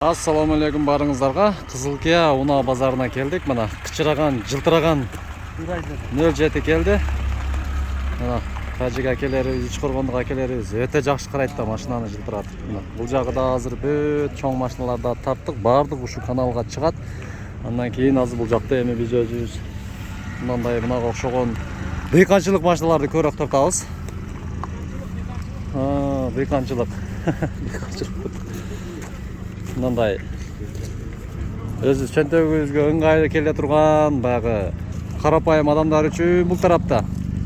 Assalamu alaikum барыңыздарға. Қызылкия Уна базарына келдік. Мына кычыраған, жылтыраған 07 келді. Мына тажик акелерибиз, Ичкоргондук акелерибиз өтө жакшы карайт да машинаны жылтыратып. Мына бул жагы да азыр бүт чоң машиналарда тарттык, баардык ушу каналга чыгат. Андан кийин азыр бул жакта эми биз өзүбүз мындай мынага окшогон дыйканчылык машиналарды көрөк тартабыз. Дыйканчылык. Мындай өзү чөнтөгүбүзгө ыңгайлуу келе турган баягы карапайым адамдар үчүн бул тарапта,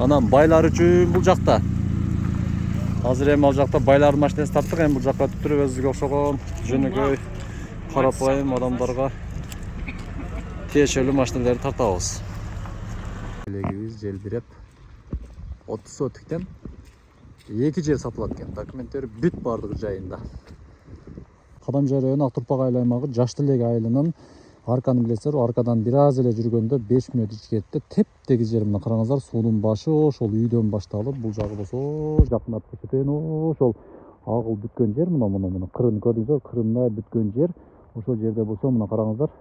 анан байлар үчүн бул жакта. Азыр эми ал жакта байлардын машинасын тарттык, эми бул жакка туруп өзүбүзгө окшогон жөнөкөй карапайым адамдарга тиешелүү машиналарды тартабыз. Элегибиз желбиреп 30 сотиктен 2 жер сатылат экен. Документтери бүт бардыгы жайында. Кадамжай району Актурпак айыл аймагы Жаштылек айылынын арканы билесиздер, аркадан бир аз эле жүргөндө 5 мүнөт ичкерде теп-тегиз жер мына караңыздар, суунун башы ошол үйдөн башталып, бул жагы болсо жакындап кеткен ошол агыл бүткөн жер, мына кырын көрдүңүздөр, кырындай бүткөн жер. Ошол жерде болсо мына караңыздар,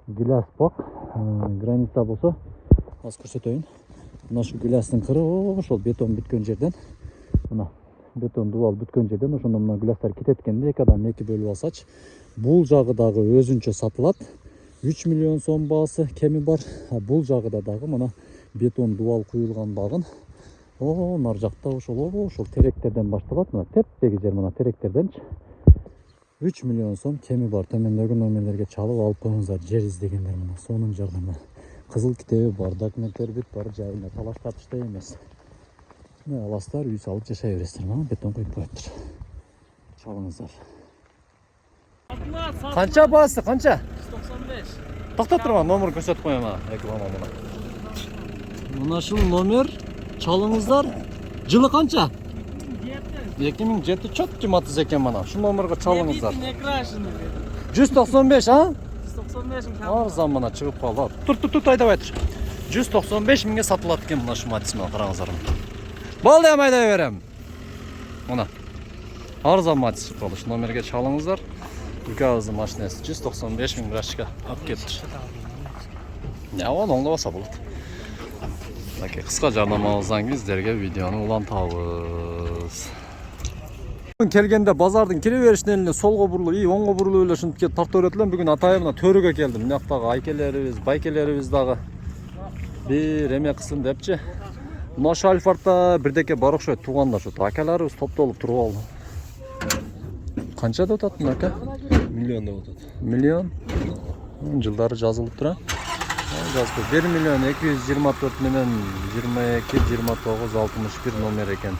гиляс бак, граница болсо аз көрсөтөйүн. Мына шу гилястын кыры ошол бетон бүткөн жерден, мына бетон дубал бүткөн жерден ошондо мына гилястар кететкенде эки адам эки бөлүп алсачы, бул жагы дагы өзүнчө сатылат. 3 миллион сом баасы кеми бар. Бул жагыда дагы мына бетон дубал куюлган багын. Нар жакта ошол теректерден башталат. Мына теп-тегиз жер, мына теректерденчи 3 миллион сом кеми бар. Төмөндөгү номерлерге чалып алып коюңуздар, жер издегендер мына сонун жардамы. Кызыл китеби бар, документтер бүт бар жайында, талаш тартышта эмес. Мына аластар үй салып жашай бересиздер, мына бетон коюп коюптур. Чалыңыздар. Канча баасы, канча? 195. Токтоп турган номер көрсөтүп коём экрана мына. Мына ушул номер чалыңыздар. Жылы канча? 2007 чөт жуматыз экен мына. Ушул номерге чалыңыздар. 195, а? 195 Арзан мына чыгып калды. Тур айдабай тур. 195 миңге сатылат экен мына ушул матис мына караңыздар. Балды айдай берем. Мына. Арзан матис чыгып калды. Ушул номерге чалыңыздар. Үкөбүздүн машинасы 195 миң грашка алып келиптир. Оны оңдобаса болот. Мынакей кыска жарнамабыздан кийин сиздерге видеону улантабыз. Келгенде базардын кире беришинен эле солго бурулуп, оңго бурулуп эле ушинтип кетип тартып берет элем. Бүгүн атайын мына төрүгө келдим. Мына жактагы айкелерибиз, байкелерибиз дагы бир эме кылсын депчи. Мына ошол Альфардта бирдеке бар окшойт, туугандар ошо акаларыбыз топтолуп туруп алды. Канча деп атат мына? Миллион деп атат. Миллион? Жылдары жазылып тура. Жазып 1 миллион 224 менен 22 29 61 номер экен.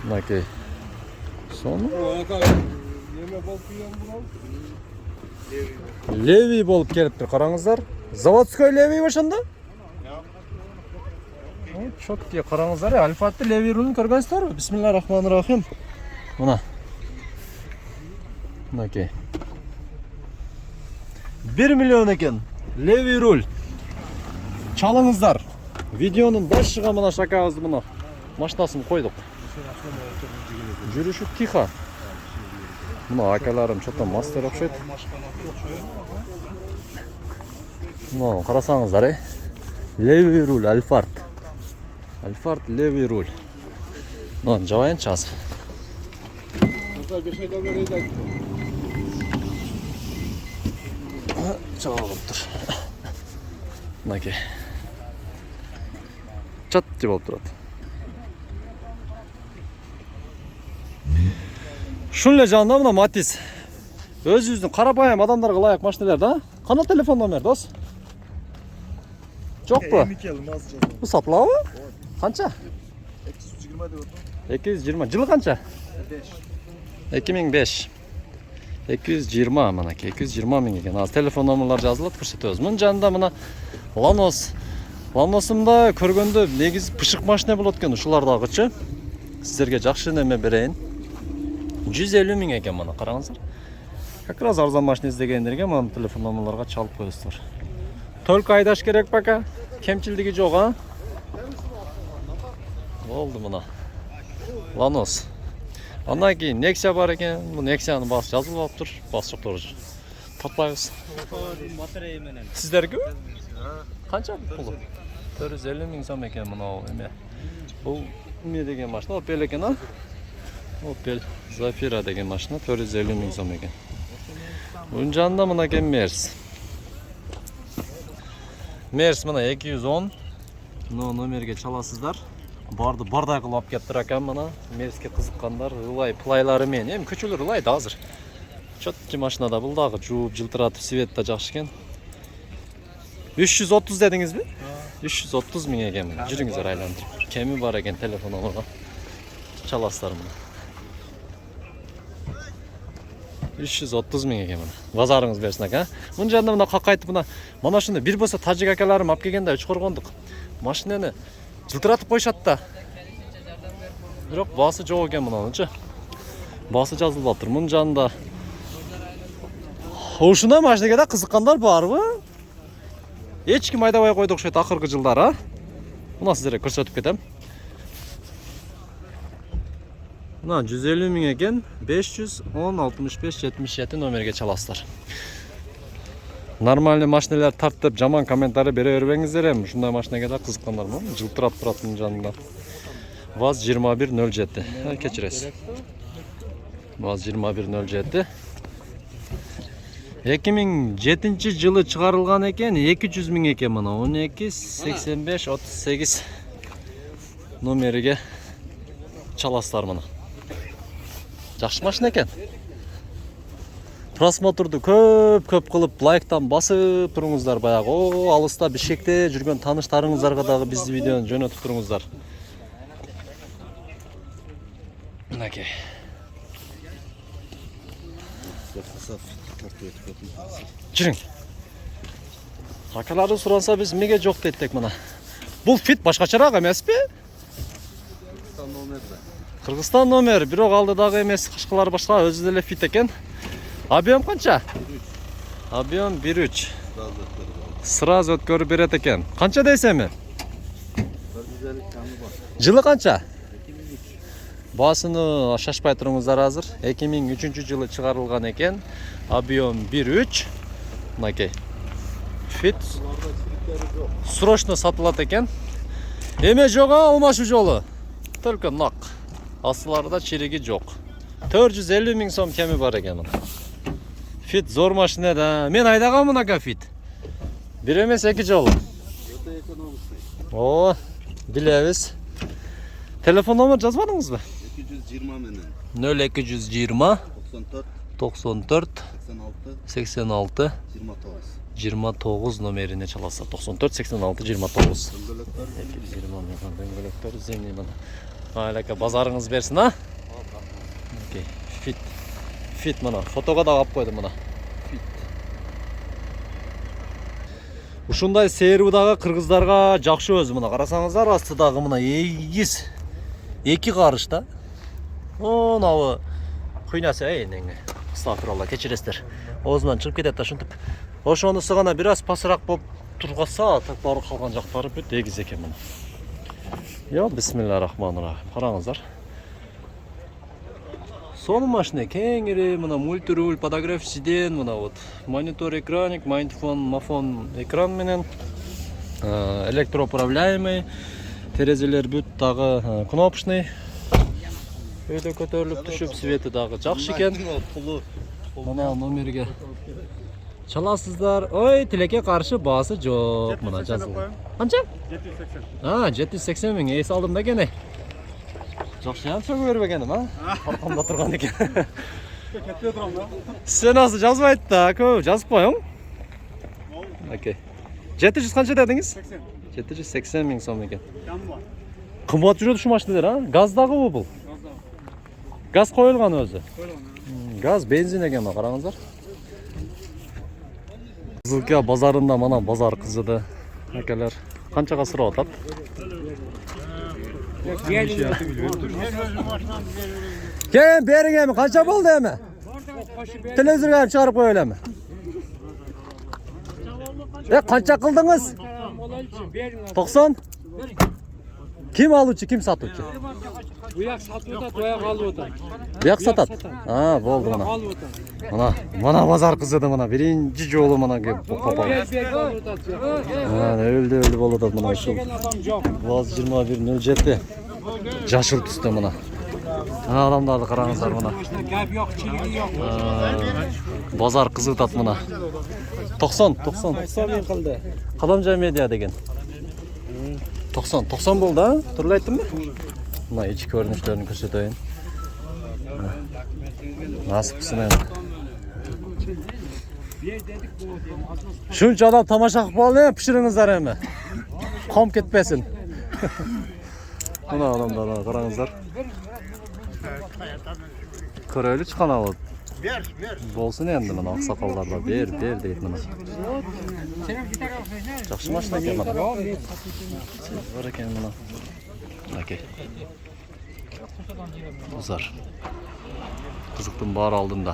Мынакей. Сону? Леви болуп келиптир, караңыздар. Заводской Леви ошондо? Чоткий караңыздар, Альфатты Леви рулун көргөнсүздарбы? Бисмиллахиррахманиррахим. Мына. Мынакей. 1 миллион экен. Леви руль. Чалыңыздар. Видеонун башыга мына шакабызды мына машинасын койдук. Жүрүшү тихо. Мына акаларым чото мастер окшойт. Мына карасаңыздар, Леви руль Альфард. Альфард Леви руль. Мына жабайынчы азыр. Чалып тур. Мынакей. Чат деп болуп турат. Ушул эле жанында мына Матис. Өзүбүздүн карапайым адамдарга ылайык машиналар да. Кана телефон номер дос? Жокпу? Бул сатылабы? Канча? 220 деп атат. 220. Жылы канча? 2005. 220 мынакей 220 миң экен. Азыр телефон номерлар жазылат, көрсөтөбүз. Мунун жанында мына Ланос. Ланосумда көргөндө негизи пышык машина болот экен, ушулар дагычы. Сиздерге жакшы неме берейин. 150 миң экен мына караңыздар. Как раз арзан машина издегендерге мына телефон номерларга чалып коесуздар. Только айдаш керек пока. Кемчилдиги жок, а? Болду мына. Ланос. Андан кейін Nexia бар екен. Бұл Nexia'ның басы жазылып алып тұр. Басы жоқ тоже. Таппайбыз. Батарея менен. Сіздерге? Қанша пұлы? 450 мың сом екен мынау эме. Бұл не деген машина? Opel екен, а? Opel Zafira деген машина 450 мың сом екен. Бұның жанында мына екен Mercedes. Mercedes мына 210. Мына номерге çalасыздар. Барды бардай қылып алып келіп тұр екен мына. Mercedesке қызыққандар ылай плайларымен. Эми көчөлөр ылайды азыр. Чөтчү машинада бұл дағы жууп жылтыратып свет та жакшы экен. 330 дедиңиз бе? 330 мың екен. Жүрүңүздөр айландырып. Кеми бар екен телефон номерге. Çalасыздар мына. 330 мың екен мына. Базарыңыз берсин ака. Мына жанында мына какайтып мына ушуну бир болсо тажик акаларым алып келгенде 3 коргондук. Машинаны жылтыратып коюшат да. Бирок басы жок экен мынанычы. Басы жазылып атыр. Мына жанында ушуна машинеге да кызыккандар барбы? Эч ким айдабай койду окшойт акыркы жылдар, а? Мына сиздерге көрсөтүп кетем. Мына 150 мың екен, 510 65 77 номерге çalасыздар. Нормальный машинелер тартып, жаман комментарий бере бербеңиздер эми. Ушундай машинеге да кызыккандармы? Жылтырап турат мына жанында. ВАЗ 2107. Кечиресиз. ВАЗ 2107. 2007 жылы чыгарылган экен, 200 мың екен мына. 12 85 38 номериге çalасыздар мына. Жакшы машина экен. Просмотрду көп кылып лайктан басып туруңуздар баягы. О, алыста Бишкекте жүргөн тааныштарыңыздарга дагы биздин видеону жөнөтүп туруңуздар. Мынакей. Жүрүң. Акаларды суранса биз эмнеге жок деттик мына. Бул фит башкачараак эмеспи? Кыргызстан номер, бирок алдыдагы эмес, кашкалар башка, өзү деле фит экен. Объем канча? Объем 1.3. Сразу өткөрүп берет экен. Канча дейсеми? 150 камы бар. Жылы канча? 2003. Басыны шашпай туруңуздар азыр. 2003 жылы чыгарылган экен. Объем 1.3. Мынакей. Фит. Срочно сатылат экен. Эме жок, алмашу жолу. Только нак. Асыларда чириги жок. 450 мың сом кеми бар екен. Фит зор машина да. Мен айдагам мынака фит. Бир эмес 2 жолу. О, билебиз. Телефон номер жазбадыңызбы? 220 менен. 0220 94 94 86 86 29 номерине çalасыздар. 94 86 29. Дөңгөлөктөр зеңги мына. Алака базарыңыз берсин, а? Окей. Фит мына. Фотого да алып койдум мына. Фит. Ушундай сербудагы кыргыздарга жакшы өзү мына. Карасаңыздар, астыдагы мына эгиз. 2 карыш да. Онабы кыйнасы эйнең. Астагфирулла, кечиресиздер. Оозуман чыгып кетет да ушинтип. Ошонусу гана бир аз пасыраак болуп тургаса, так баары калган жактары бүт эгиз экен мына. Yo, bismillahirrahmanirrahim. Qarаңыздар. Соның машина кеңири, мына мультируль, подогрев сиден, мына вот монитор экраник, майнфон, мафон экран менен, электроуправляемый, терезелер бүт дагы кнопочный. Өйдө көтөрүлүп түшүп, свети дагы жакшы экен. Мына номерге çalасыздар. Ой, тилекке каршы баасы жок, мына жазылды. Канча? 780. 780 мың. Эс алдым да кене. Жакшы ям сөгө бербегеним, а? Аркамда турган экен. Кетпей турам да. Сен азы жазбайт да, көп жазып коюң. Окей. 700 канча дедиңиз? 80. 780 мың сом экен. Кымбат жүрөт ушу машиналар, а? Газдагы бул? Газдагы. Газ коюлган өзү. Коюлган. Газ, бензин экен, караңыздар. Кызылка базарында мана базар кызыды. Акалар канчага сурап атат? Кен бериң эми, канча болду эми? Телевизорго чыгарып коё элеми. Канча кылдыңыз? 90? Kim aluvchi, kim satuvchi? Bu yak satıyor da doya kalıyor da. Buyak satat. Ha, boldu mana. Kalıyor da. Mana bazar kızıdı mana. Birinci jolu mana bu kapalı. Ber kalıyor da. Ha, öldü boladı mana şu. Gelen adam yok. Vaz 21.07. Jaşıl түсті mana. Ha, adamlardı qarаңыздар mana. Gap yok, çiligi yok. Bazar kızıtat mana. 90. Hesabın kıldı. Qadamjoy media degan. 90 bo'ldi, ha? Turli aytdimmi? Mana ichki ko'rinishlarini ko'rsatayin. Nasib qilsin endi. Shuncha odam tomosha qilib qoldi, pishiringizlar endi. Qom ketmasin. Mana odamlar, qarangizlar. Ko'raylik chiqanavi. Ber. Bo'lsin endi mana oqsoqollarga ber deydi mana. Yaxshi mashina ekan mana. Bor ekan mana. Okey. Uzar. Qiziqdim bor oldinda.